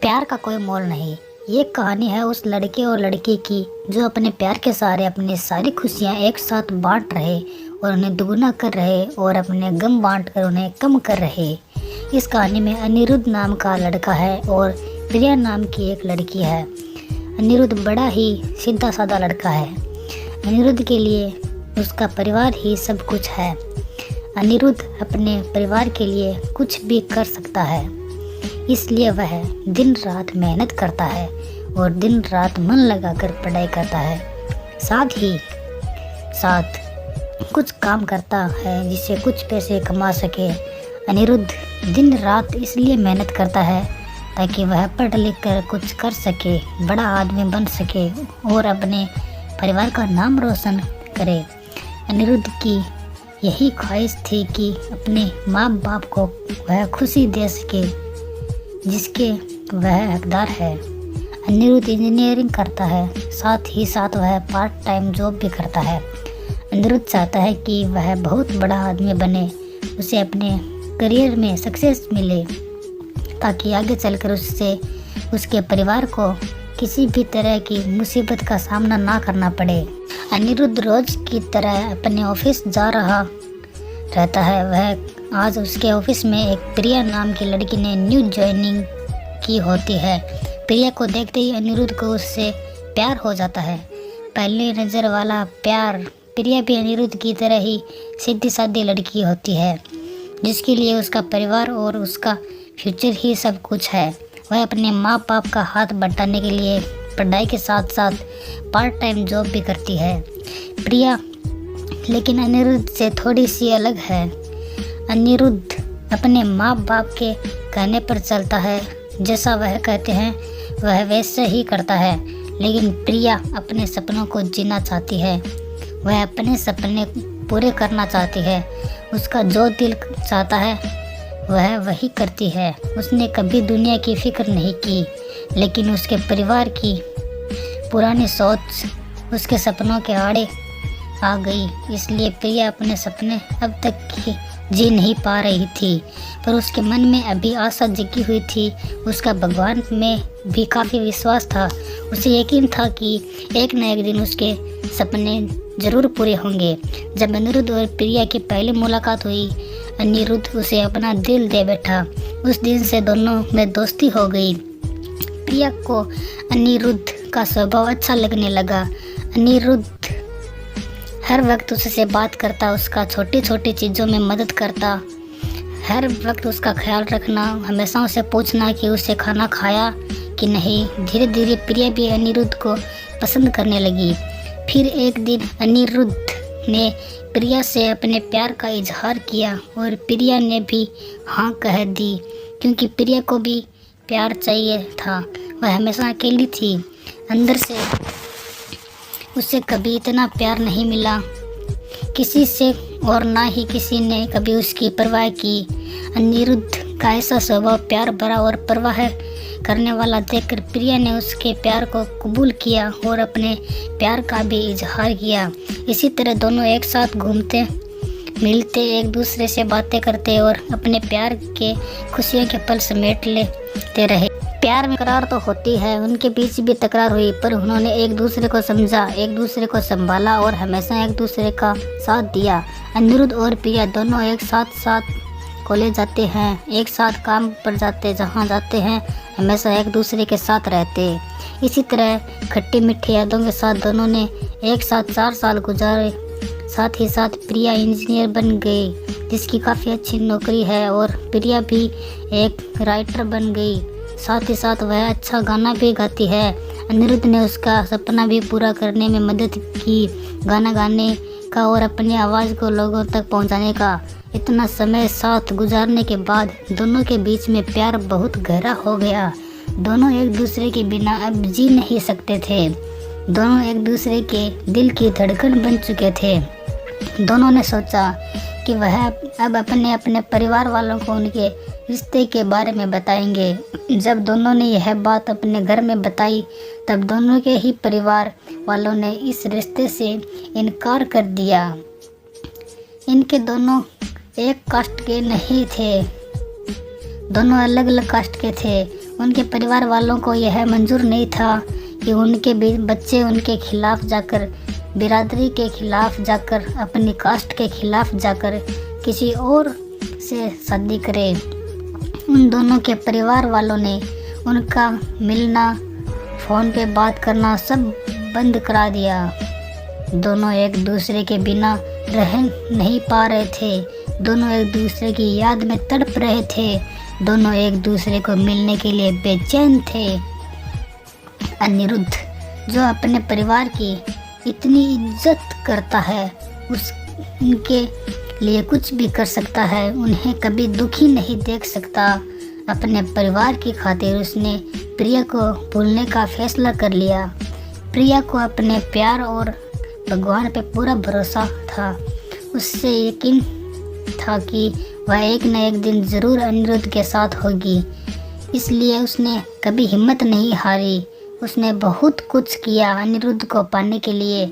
प्यार का कोई मोल नहीं। ये कहानी है उस लड़के और लड़की की जो अपने प्यार के सहारे अपनी सारी खुशियाँ एक साथ बांट रहे और उन्हें दुगुना कर रहे और अपने गम बांट कर उन्हें कम कर रहे। इस कहानी में अनिरुद्ध नाम का लड़का है और प्रिया नाम की एक लड़की है। अनिरुद्ध बड़ा ही सीधा साधा लड़का है। अनिरुद्ध के लिए उसका परिवार ही सब कुछ है। अनिरुद्ध अपने परिवार के लिए कुछ भी कर सकता है, इसलिए वह दिन रात मेहनत करता है और दिन रात मन लगाकर पढ़ाई करता है। साथ ही साथ कुछ काम करता है जिससे कुछ पैसे कमा सके। अनिरुद्ध दिन रात इसलिए मेहनत करता है ताकि वह पढ़ लिख कर कुछ कर सके, बड़ा आदमी बन सके और अपने परिवार का नाम रोशन करे। अनिरुद्ध की यही ख्वाहिश थी कि अपने माँ बाप को वह खुशी दे सके जिसके वह हकदार है। अनिरुद्ध इंजीनियरिंग करता है, साथ ही साथ वह पार्ट टाइम जॉब भी करता है। अनिरुद्ध चाहता है कि वह बहुत बड़ा आदमी बने, उसे अपने करियर में सक्सेस मिले ताकि आगे चलकर उससे उसके परिवार को किसी भी तरह की मुसीबत का सामना ना करना पड़े। अनिरुद्ध रोज की तरह अपने ऑफिस जा रहा रहता है। वह आज उसके ऑफिस में एक प्रिया नाम की लड़की ने न्यू ज्वाइनिंग की होती है। प्रिया को देखते ही अनिरुद्ध को उससे प्यार हो जाता है। पहली नज़र वाला प्यार। प्रिया भी अनिरुद्ध की तरह ही सीधी सादी लड़की होती है जिसके लिए उसका परिवार और उसका फ्यूचर ही सब कुछ है। वह अपने माँ बाप का हाथ बटाने के लिए पढ़ाई के साथ साथ पार्ट टाइम जॉब भी करती है। प्रिया लेकिन अनिरुद्ध से थोड़ी सी अलग है। अनिरुद्ध अपने माँ बाप के कहने पर चलता है, जैसा वह कहते हैं वह वैसे ही करता है। लेकिन प्रिया अपने सपनों को जीना चाहती है, वह अपने सपने पूरे करना चाहती है। उसका जो दिल चाहता है वह वही करती है। उसने कभी दुनिया की फिक्र नहीं की, लेकिन उसके परिवार की पुरानी सोच उसके सपनों के आड़े आ गई। इसलिए प्रिया अपने सपने अब तक की जी नहीं पा रही थी, पर उसके मन में अभी आशा जगी हुई थी। उसका भगवान में भी काफ़ी विश्वास था। उसे यकीन था कि एक न एक दिन उसके सपने ज़रूर पूरे होंगे। जब अनिरुद्ध और प्रिया की पहली मुलाकात हुई, अनिरुद्ध उसे अपना दिल दे बैठा। उस दिन से दोनों में दोस्ती हो गई। प्रिया को अनिरुद्ध का स्वभाव अच्छा लगने लगा। अनिरुद्ध हर वक्त उससे बात करता, उसका छोटी छोटी चीज़ों में मदद करता, हर वक्त उसका ख्याल रखना, हमेशा उसे पूछना कि उसे खाना खाया कि नहीं। धीरे धीरे प्रिया भी अनिरुद्ध को पसंद करने लगी। फिर एक दिन अनिरुद्ध ने प्रिया से अपने प्यार का इजहार किया और प्रिया ने भी हाँ कह दी, क्योंकि प्रिया को भी प्यार चाहिए था। वह हमेशा अकेली थी। अंदर से उसे कभी इतना प्यार नहीं मिला किसी से, और ना ही किसी ने कभी उसकी परवाह की। अनिरुद्ध का ऐसा स्वभाव प्यार भरा और परवाह करने वाला देखकर प्रिया ने उसके प्यार को कबूल किया और अपने प्यार का भी इजहार किया। इसी तरह दोनों एक साथ घूमते मिलते, एक दूसरे से बातें करते और अपने प्यार के खुशियों के पल समेट लेते रहे। प्यार में करार तो होती है, उनके बीच भी तकरार हुई, पर उन्होंने एक दूसरे को समझा, एक दूसरे को संभाला और हमेशा एक दूसरे का साथ दिया। अनिरुद्ध और प्रिया दोनों एक साथ कॉलेज जाते हैं, एक साथ काम पर जाते, जहाँ जाते हैं हमेशा एक दूसरे के साथ रहते। इसी तरह खट्टी मीठी यादों के साथ दोनों ने एक साथ 4 साल गुजारे। साथ ही साथ प्रिया इंजीनियर बन गई, जिसकी काफ़ी अच्छी नौकरी है, और प्रिया भी एक राइटर बन गई। साथ ही साथ वह अच्छा गाना भी गाती है। अनिरुद्ध ने उसका सपना भी पूरा करने में मदद की, गाना गाने का और अपनी आवाज़ को लोगों तक पहुंचाने का। इतना समय साथ गुजारने के बाद दोनों के बीच में प्यार बहुत गहरा हो गया। दोनों एक दूसरे के बिना अब जी नहीं सकते थे। दोनों एक दूसरे के दिल की धड़कन बन चुके थे। दोनों ने सोचा कि वह अब अपने अपने परिवार वालों को उनके रिश्ते के बारे में बताएंगे। जब दोनों ने यह बात अपने घर में बताई, तब दोनों के ही परिवार वालों ने इस रिश्ते से इनकार कर दिया। इनके दोनों एक कास्ट के नहीं थे, दोनों अलग अलग कास्ट के थे। उनके परिवार वालों को यह मंजूर नहीं था कि उनके बच्चे उनके खिलाफ जाकर, बिरादरी के खिलाफ जाकर, अपनी कास्ट के खिलाफ जाकर किसी और से शादी करें। उन दोनों के परिवार वालों ने उनका मिलना, फ़ोन पे बात करना सब बंद करा दिया। दोनों एक दूसरे के बिना रह नहीं पा रहे थे। दोनों एक दूसरे की याद में तड़प रहे थे। दोनों एक दूसरे को मिलने के लिए बेचैन थे। अनिरुद्ध, जो अपने परिवार की इतनी इज्जत करता है, उनके लिए कुछ भी कर सकता है, उन्हें कभी दुखी नहीं देख सकता। अपने परिवार की खातिर उसने प्रिया को भूलने का फैसला कर लिया। प्रिया को अपने प्यार और भगवान पे पूरा भरोसा था। उससे यकीन था कि वह एक न एक दिन ज़रूर अनिरुद्ध के साथ होगी, इसलिए उसने कभी हिम्मत नहीं हारी। उसने बहुत कुछ किया अनिरुद्ध को पाने के लिए।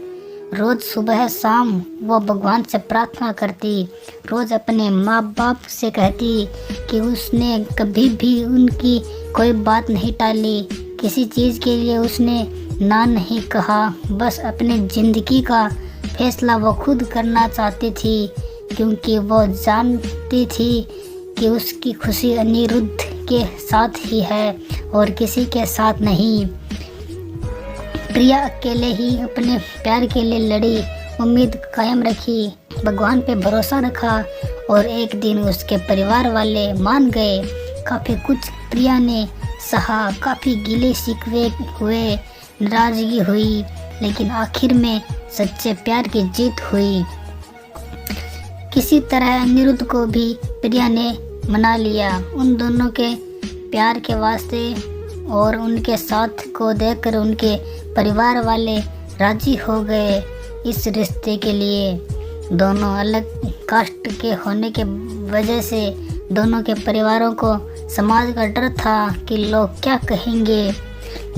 रोज़ सुबह शाम वो भगवान से प्रार्थना करती। रोज़ अपने माँ बाप से कहती कि उसने कभी भी उनकी कोई बात नहीं टाली, किसी चीज़ के लिए उसने ना नहीं कहा। बस अपनी ज़िंदगी का फैसला वो खुद करना चाहती थी, क्योंकि वो जानती थी कि उसकी खुशी अनिरुद्ध के साथ ही है और किसी के साथ नहीं। प्रिया अकेले ही अपने प्यार के लिए लड़ी, उम्मीद कायम रखी, भगवान पे भरोसा रखा और एक दिन उसके परिवार वाले मान गए। काफ़ी कुछ प्रिया ने सहा, काफ़ी गिले शिकवे हुए, नाराज़गी हुई, लेकिन आखिर में सच्चे प्यार की जीत हुई। किसी तरह अनिरुद्ध को भी प्रिया ने मना लिया। उन दोनों के प्यार के वास्ते और उनके साथ को देखकर उनके परिवार वाले राजी हो गए इस रिश्ते के लिए। दोनों अलग कास्ट के होने के वजह से दोनों के परिवारों को समाज का डर था कि लोग क्या कहेंगे,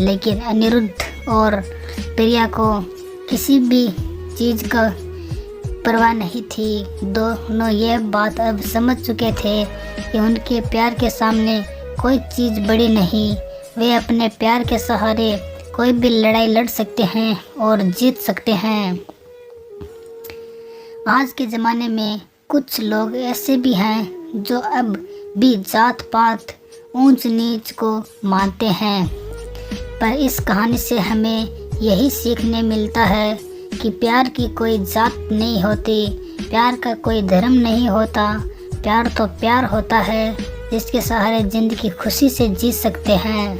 लेकिन अनिरुद्ध और प्रिया को किसी भी चीज़ का परवाह नहीं थी। दोनों ये बात अब समझ चुके थे कि उनके प्यार के सामने कोई चीज़ बड़ी नहीं। वे अपने प्यार के सहारे कोई भी लड़ाई लड़ सकते हैं और जीत सकते हैं। आज के ज़माने में कुछ लोग ऐसे भी हैं जो अब भी जात पात, ऊंच नीच को मानते हैं, पर इस कहानी से हमें यही सीखने मिलता है कि प्यार की कोई जात नहीं होती, प्यार का कोई धर्म नहीं होता। प्यार तो प्यार होता है जिसके सहारे ज़िंदगी खुशी से जी सकते हैं।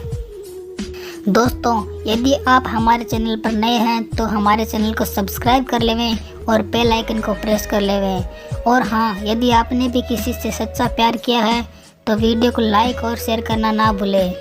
दोस्तों, यदि आप हमारे चैनल पर नए हैं तो हमारे चैनल को सब्सक्राइब कर लेवें और बेल आइकन को प्रेस कर लेवें। और हाँ, यदि आपने भी किसी से सच्चा प्यार किया है तो वीडियो को लाइक और शेयर करना ना भूलें।